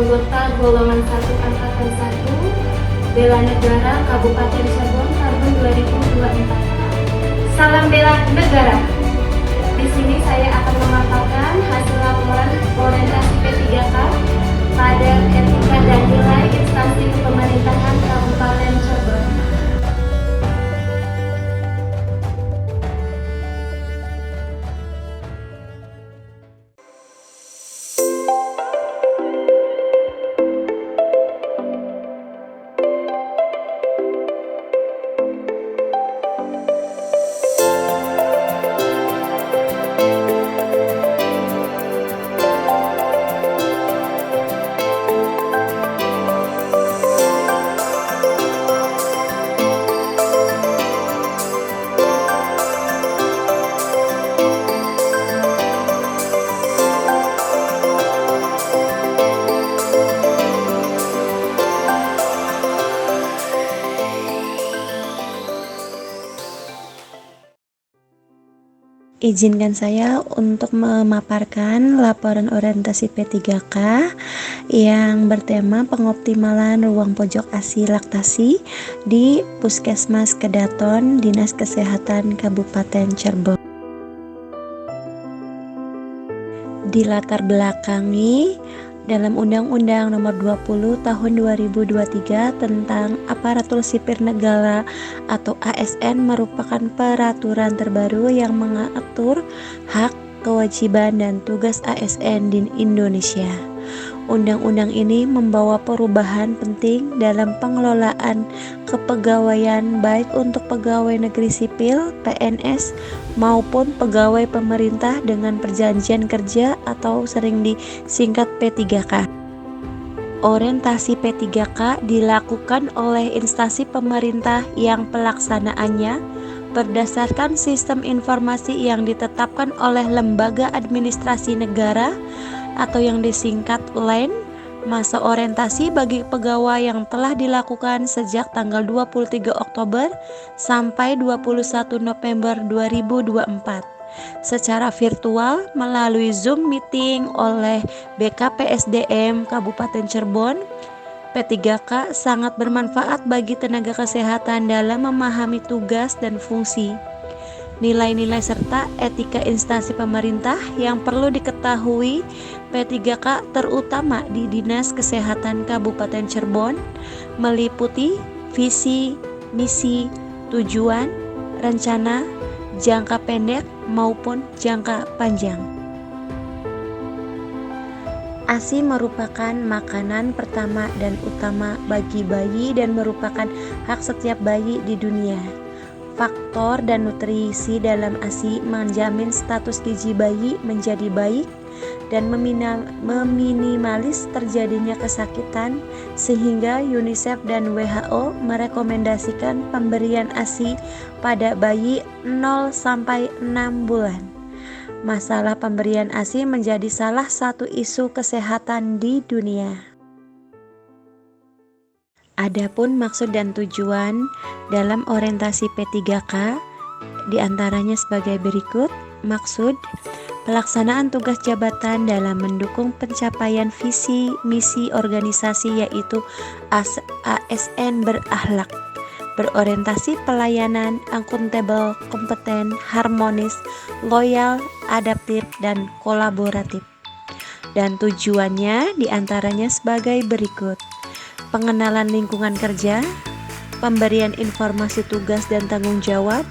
anggota golongan 1 angkatan 1 Bela Negara Kabupaten Cirebon tahun 2024. Salam bela negara. Di sini saya akan memaparkan hasil laporan orientasi P3K pada etika dan nilai instansi pemerintahan Kabupaten Cirebon. Izinkan saya untuk memaparkan laporan orientasi P3K yang bertema pengoptimalan ruang pojok ASI laktasi di Puskesmas Kedaton, Dinas Kesehatan Kabupaten Cirebon. Dilatar belakangi dalam Undang-Undang Nomor 20 Tahun 2023 tentang Aparatur Sipil Negara atau ASN merupakan peraturan terbaru yang mengatur hak, kewajiban, dan tugas ASN di Indonesia. Undang-undang ini membawa perubahan penting dalam pengelolaan kepegawaian baik untuk pegawai negeri sipil (PNS) maupun pegawai pemerintah dengan perjanjian kerja atau sering disingkat P3K. Orientasi P3K dilakukan oleh instansi pemerintah yang pelaksanaannya berdasarkan sistem informasi yang ditetapkan oleh Lembaga Administrasi Negara atau yang disingkat LAN. Masa orientasi bagi pegawai yang telah dilakukan sejak tanggal 23 Oktober sampai 21 November 2024 secara virtual melalui Zoom meeting oleh BKPSDM Kabupaten Cirebon. P3K sangat bermanfaat bagi tenaga kesehatan dalam memahami tugas dan fungsi, nilai-nilai serta etika instansi pemerintah yang perlu diketahui P3K terutama di Dinas Kesehatan Kabupaten Cirebon meliputi visi, misi, tujuan, rencana, jangka pendek maupun jangka panjang. ASI merupakan makanan pertama dan utama bagi bayi dan merupakan hak setiap bayi di dunia. Faktor dan nutrisi dalam ASI menjamin status gizi bayi menjadi baik dan meminimalis terjadinya kesakitan, sehingga UNICEF dan WHO merekomendasikan pemberian ASI pada bayi 0 sampai 6 bulan. Masalah pemberian ASI menjadi salah satu isu kesehatan di dunia. Adapun maksud dan tujuan dalam orientasi P3K diantaranya sebagai berikut. Maksud, pelaksanaan tugas jabatan dalam mendukung pencapaian visi misi organisasi yaitu ASN berakhlak, berorientasi pelayanan, akuntabel, kompeten, harmonis, loyal, adaptif, dan kolaboratif. Dan tujuannya diantaranya sebagai berikut: pengenalan lingkungan kerja, pemberian informasi tugas dan tanggung jawab,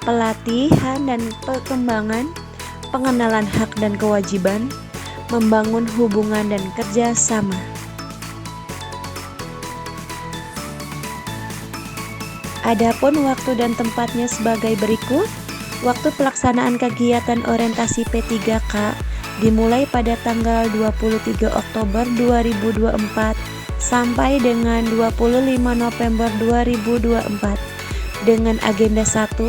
pelatihan dan perkembangan, pengenalan hak dan kewajiban, membangun hubungan dan kerja sama. Adapun waktu dan tempatnya sebagai berikut. Waktu pelaksanaan kegiatan orientasi P3K dimulai pada tanggal 23 Oktober 2024 sampai dengan 25 November 2024 dengan agenda 1,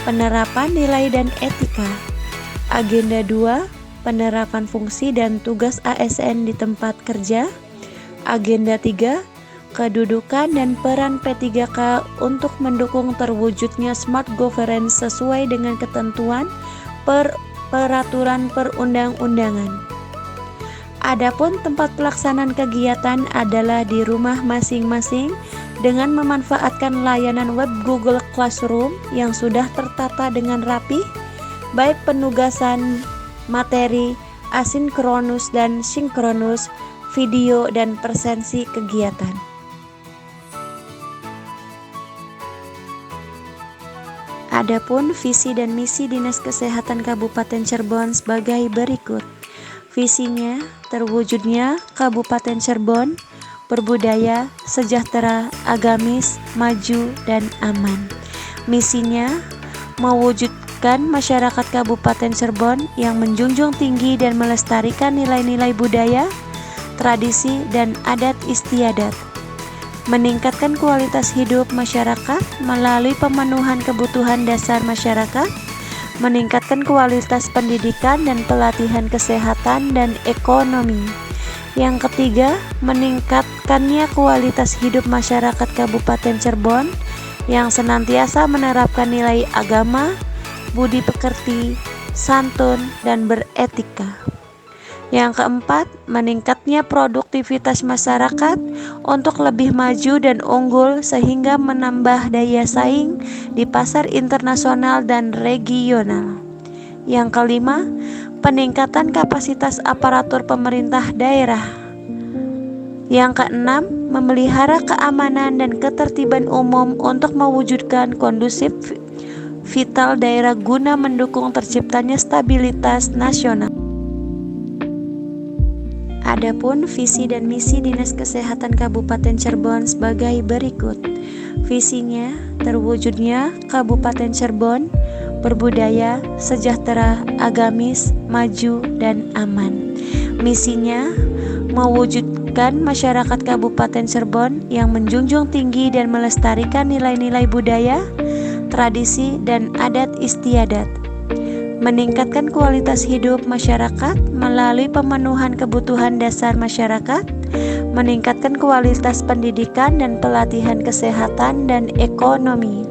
penerapan nilai dan etika. Agenda 2, penerapan fungsi dan tugas ASN di tempat kerja. Agenda 3, kedudukan dan peran P3K untuk mendukung terwujudnya smart governance sesuai dengan ketentuan peraturan perundang-undangan. Adapun tempat pelaksanaan kegiatan adalah di rumah masing-masing dengan memanfaatkan layanan web Google Classroom yang sudah tertata dengan rapi, baik penugasan materi, asinkronus dan sinkronus, video dan presensi kegiatan. Adapun visi dan misi Dinas Kesehatan Kabupaten Cirebon sebagai berikut. Visinya, terwujudnya Kabupaten Cirebon berbudaya, sejahtera, agamis, maju, dan aman. Misinya, mewujudkan masyarakat Kabupaten Cirebon yang menjunjung tinggi dan melestarikan nilai-nilai budaya, tradisi, dan adat istiadat. Meningkatkan kualitas hidup masyarakat melalui pemenuhan kebutuhan dasar masyarakat, meningkatkan kualitas pendidikan dan pelatihan kesehatan dan ekonomi. Yang ketiga, meningkatkannya kualitas hidup masyarakat Kabupaten Cirebon yang senantiasa menerapkan nilai agama, budi pekerti, santun, dan beretika. Yang keempat, meningkatnya produktivitas masyarakat untuk lebih maju dan unggul sehingga menambah daya saing di pasar internasional dan regional. Yang kelima, peningkatan kapasitas aparatur pemerintah daerah. Yang keenam, memelihara keamanan dan ketertiban umum untuk mewujudkan kondusif vital daerah guna mendukung terciptanya stabilitas nasional. Adapun visi dan misi Dinas Kesehatan Kabupaten Cirebon sebagai berikut. Visinya, terwujudnya Kabupaten Cirebon berbudaya, sejahtera, agamis, maju, dan aman. Misinya, mewujudkan masyarakat Kabupaten Cirebon yang menjunjung tinggi dan melestarikan nilai-nilai budaya, tradisi, dan adat istiadat. Meningkatkan kualitas hidup masyarakat melalui pemenuhan kebutuhan dasar masyarakat, meningkatkan kualitas pendidikan dan pelatihan kesehatan dan ekonomi.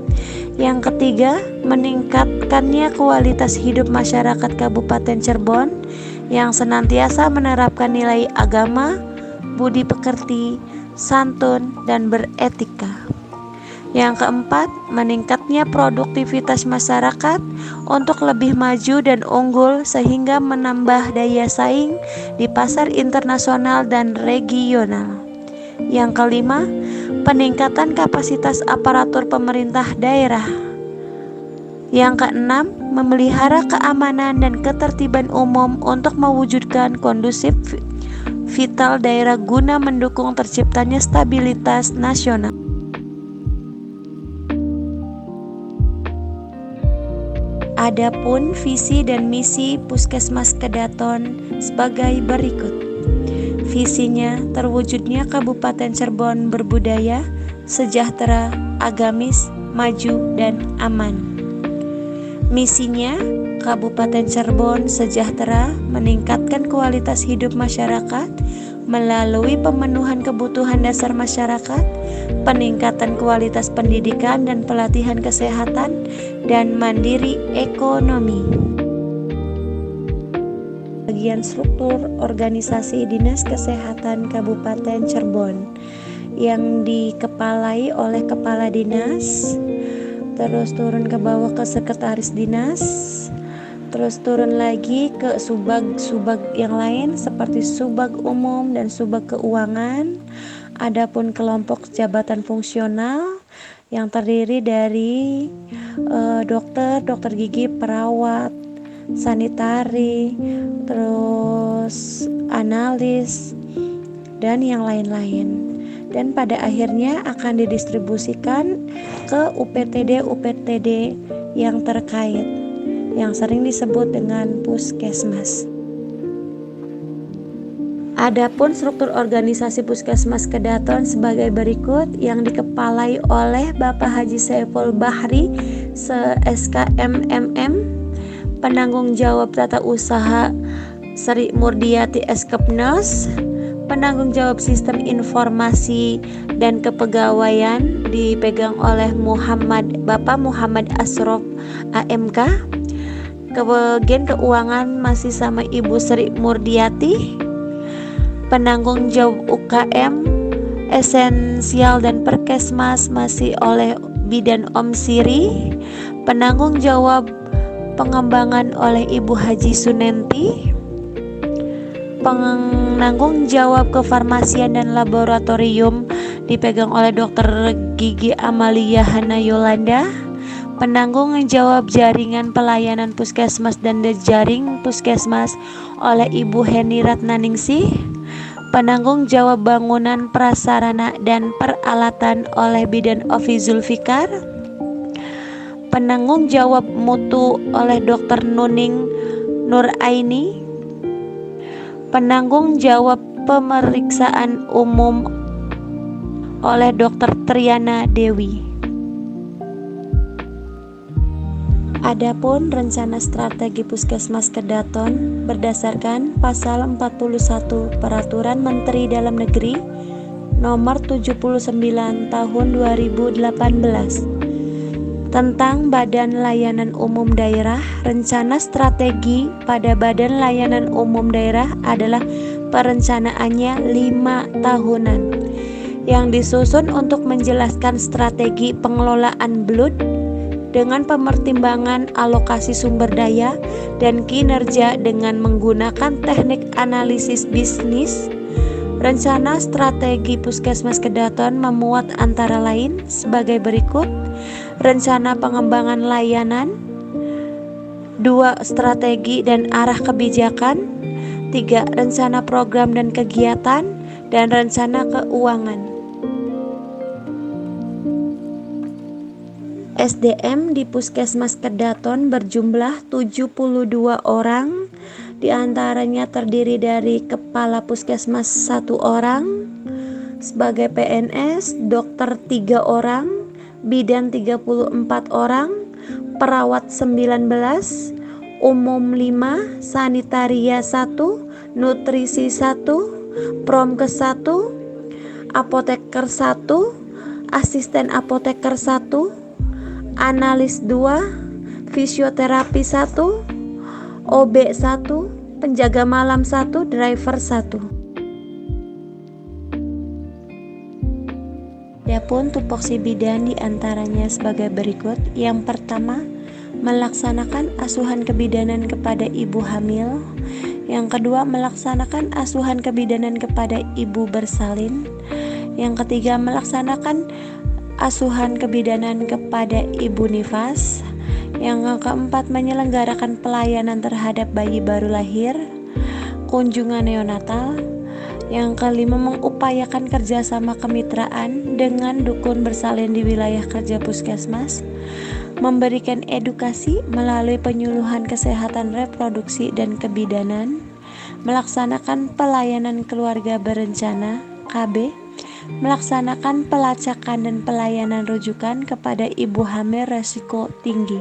Yang ketiga, meningkatkannya kualitas hidup masyarakat Kabupaten Cirebon yang senantiasa menerapkan nilai agama, budi pekerti, santun, dan beretika. Yang keempat, meningkatnya produktivitas masyarakat untuk lebih maju dan unggul sehingga menambah daya saing di pasar internasional dan regional. Yang kelima, peningkatan kapasitas aparatur pemerintah daerah. Yang keenam, memelihara keamanan dan ketertiban umum untuk mewujudkan kondusif vital daerah guna mendukung terciptanya stabilitas nasional. Adapun visi dan misi Puskesmas Kedaton sebagai berikut. Visinya, terwujudnya Kabupaten Cirebon berbudaya, sejahtera, agamis, maju, dan aman. Misinya, Kabupaten Cirebon sejahtera, meningkatkan kualitas hidup masyarakat melalui pemenuhan kebutuhan dasar masyarakat, peningkatan kualitas pendidikan dan pelatihan kesehatan, dan mandiri ekonomi. Bagian struktur organisasi Dinas Kesehatan Kabupaten Cirebon yang dikepalai oleh Kepala Dinas, terus turun ke bawah ke Sekretaris Dinas, terus turun lagi ke subag yang lain seperti subag umum dan subag keuangan. Adapun kelompok jabatan fungsional yang terdiri dari dokter gigi, perawat, sanitari, terus analis, dan yang lain-lain. Dan pada akhirnya akan didistribusikan ke UPTD yang terkait, yang sering disebut dengan puskesmas. Adapun struktur organisasi Puskesmas Kedaton sebagai berikut yang dikepalai oleh Bapak Haji Saiful Bahri SKMMM, penanggung jawab tata usaha Sri Murdiati SKPNOS, penanggung jawab sistem informasi dan kepegawaian dipegang oleh Bapak Muhammad Asrof AMK. Bagian keuangan masih sama Ibu Sri Murdiati. Penanggung jawab UKM, esensial dan perkesmas masih oleh Bidan Om Siri. Penanggung jawab pengembangan oleh Ibu Haji Sunenti. Penanggung jawab kefarmasian dan laboratorium dipegang oleh Dr. Gigi Amalia Hana Yolanda. Penanggung jawab jaringan pelayanan puskesmas dan jejaring puskesmas oleh Ibu Heni Ratnaningsih. Penanggung jawab bangunan prasarana dan peralatan oleh Bidan Ovi Zulfikar. Penanggung jawab mutu oleh Dr. Nuning Nuraini. Penanggung jawab pemeriksaan umum oleh Dr. Triana Dewi. Adapun rencana strategi Puskesmas Kedaton berdasarkan pasal 41 Peraturan Menteri Dalam Negeri nomor 79 tahun 2018 tentang Badan Layanan Umum Daerah. Rencana strategi pada Badan Layanan Umum Daerah adalah perencanaannya 5 tahunan yang disusun untuk menjelaskan strategi pengelolaan BLUD dengan pemertimbangan alokasi sumber daya dan kinerja dengan menggunakan teknik analisis bisnis. Rencana strategi Puskesmas Kedaton memuat antara lain sebagai berikut: rencana pengembangan layanan, 2. Strategi dan arah kebijakan, 3. Rencana program dan kegiatan, dan rencana keuangan. SDM di Puskesmas Kedaton berjumlah 72 orang, diantaranya terdiri dari Kepala Puskesmas 1 orang, sebagai PNS, dokter 3 orang, bidan 34 orang, perawat 19, umum 5, sanitaria 1, nutrisi 1, promkes 1, apoteker 1, asisten apoteker 1, analis 2, fisioterapi 1, OB 1, penjaga malam 1, driver 1. Adapun tupoksi bidan diantaranya sebagai berikut. Yang pertama, melaksanakan asuhan kebidanan kepada ibu hamil. Yang kedua, melaksanakan asuhan kebidanan kepada ibu bersalin. Yang ketiga, melaksanakan asuhan kebidanan kepada ibu nifas. Yang keempat, menyelenggarakan pelayanan terhadap bayi baru lahir, kunjungan neonatal. Yang kelima, mengupayakan kerjasama kemitraan dengan dukun bersalin di wilayah kerja puskesmas, memberikan edukasi melalui penyuluhan kesehatan reproduksi dan kebidanan, melaksanakan pelayanan keluarga berencana KB, melaksanakan pelacakan dan pelayanan rujukan kepada ibu hamil resiko tinggi.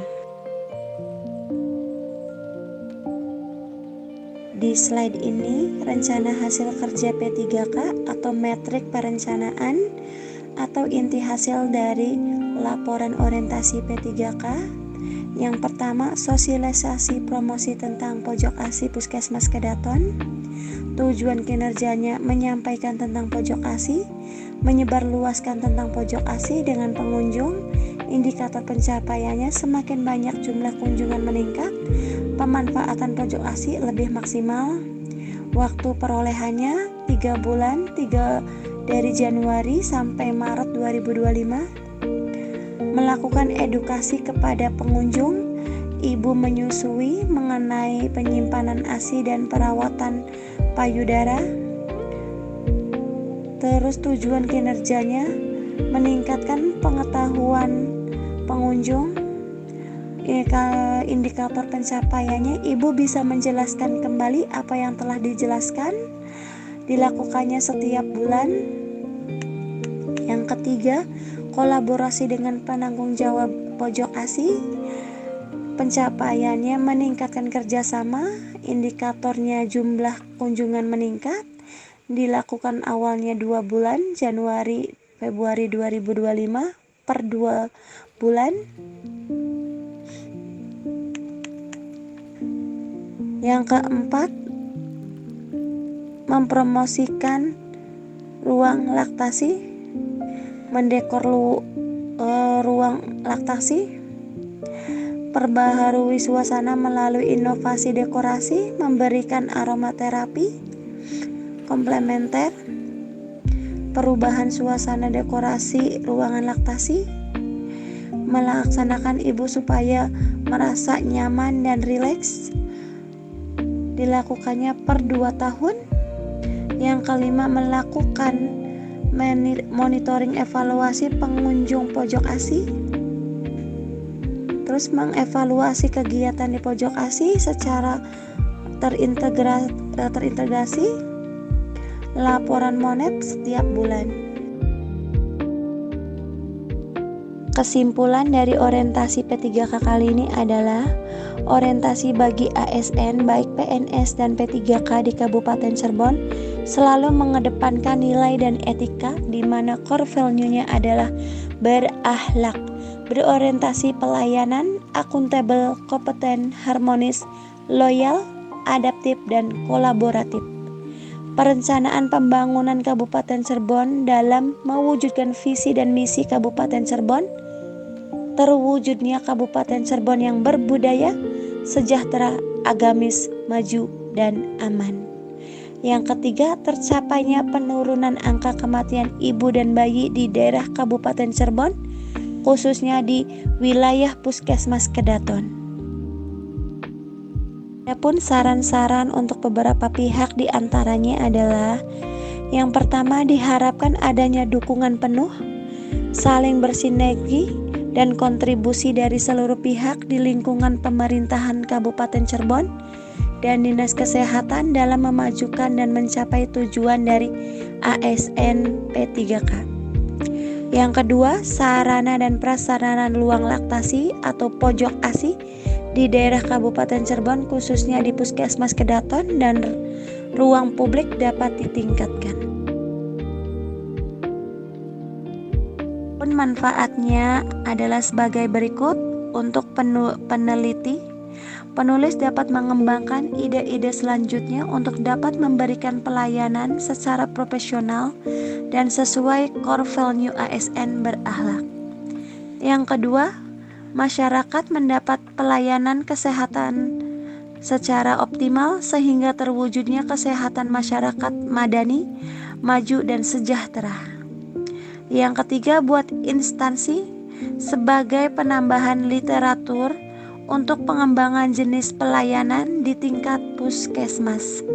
Di slide ini, rencana hasil kerja P3K atau metrik perencanaan atau inti hasil dari laporan orientasi P3K. Yang pertama, sosialisasi promosi tentang pojok ASI Puskesmas Kedaton. Tujuan kinerjanya menyampaikan tentang pojok ASI, menyebarluaskan tentang pojok ASI dengan pengunjung. Indikator pencapaiannya semakin banyak jumlah kunjungan meningkat, pemanfaatan pojok ASI lebih maksimal. Waktu perolehannya 3 bulan, 3 dari Januari sampai Maret 2025. Melakukan edukasi kepada pengunjung ibu menyusui mengenai penyimpanan ASI dan perawatan payudara. Terus tujuan kinerjanya meningkatkan pengetahuan pengunjung. Indikator pencapaiannya, ibu bisa menjelaskan kembali apa yang telah dijelaskan, dilakukannya setiap bulan. Yang ketiga, kolaborasi dengan penanggung jawab pojok ASI. Pencapaiannya meningkatkan kerjasama, indikatornya jumlah kunjungan meningkat, dilakukan awalnya 2 bulan, Januari Februari 2025 per 2 bulan. Yang keempat, mempromosikan ruang laktasi, mendekor ruang laktasi, perbaharui suasana melalui inovasi dekorasi, memberikan aromaterapi komplementer, perubahan suasana dekorasi ruangan laktasi, melaksanakan ibu supaya merasa nyaman dan rileks, dilakukannya per 2 tahun. Yang kelima, melakukan monitoring evaluasi pengunjung pojok ASI, terus mengevaluasi kegiatan di pojok ASI secara terintegrasi, laporan monet setiap bulan. Kesimpulan dari orientasi P3K kali ini adalah orientasi bagi ASN baik PNS dan P3K di Kabupaten Cirebon selalu mengedepankan nilai dan etika, di mana core value-nya adalah berakhlak, berorientasi pelayanan, akuntabel, kompeten, harmonis, loyal, adaptif, dan kolaboratif. Perencanaan pembangunan Kabupaten Cirebon dalam mewujudkan visi dan misi Kabupaten Cirebon, terwujudnya Kabupaten Cirebon yang berbudaya, sejahtera, agamis, maju, dan aman. Yang ketiga, tercapainya penurunan angka kematian ibu dan bayi di daerah Kabupaten Cirebon, khususnya di wilayah Puskesmas Kedaton. Adapun saran-saran untuk beberapa pihak diantaranya adalah: yang pertama, diharapkan adanya dukungan penuh, saling bersinergi, dan kontribusi dari seluruh pihak di lingkungan pemerintahan Kabupaten Cirebon dan Dinas Kesehatan dalam memajukan dan mencapai tujuan dari ASN P3K. Yang kedua, sarana dan prasarana ruang laktasi atau pojok ASI di daerah Kabupaten Cirebon, khususnya di Puskesmas Kedaton dan ruang publik, dapat ditingkatkan. Manfaatnya adalah sebagai berikut. Untuk peneliti, penulis dapat mengembangkan ide-ide selanjutnya untuk dapat memberikan pelayanan secara profesional dan sesuai core value ASN berakhlak. Yang kedua, masyarakat mendapat pelayanan kesehatan secara optimal sehingga terwujudnya kesehatan masyarakat madani, maju, dan sejahtera. Yang ketiga, buat instansi sebagai penambahan literatur untuk pengembangan jenis pelayanan di tingkat puskesmas.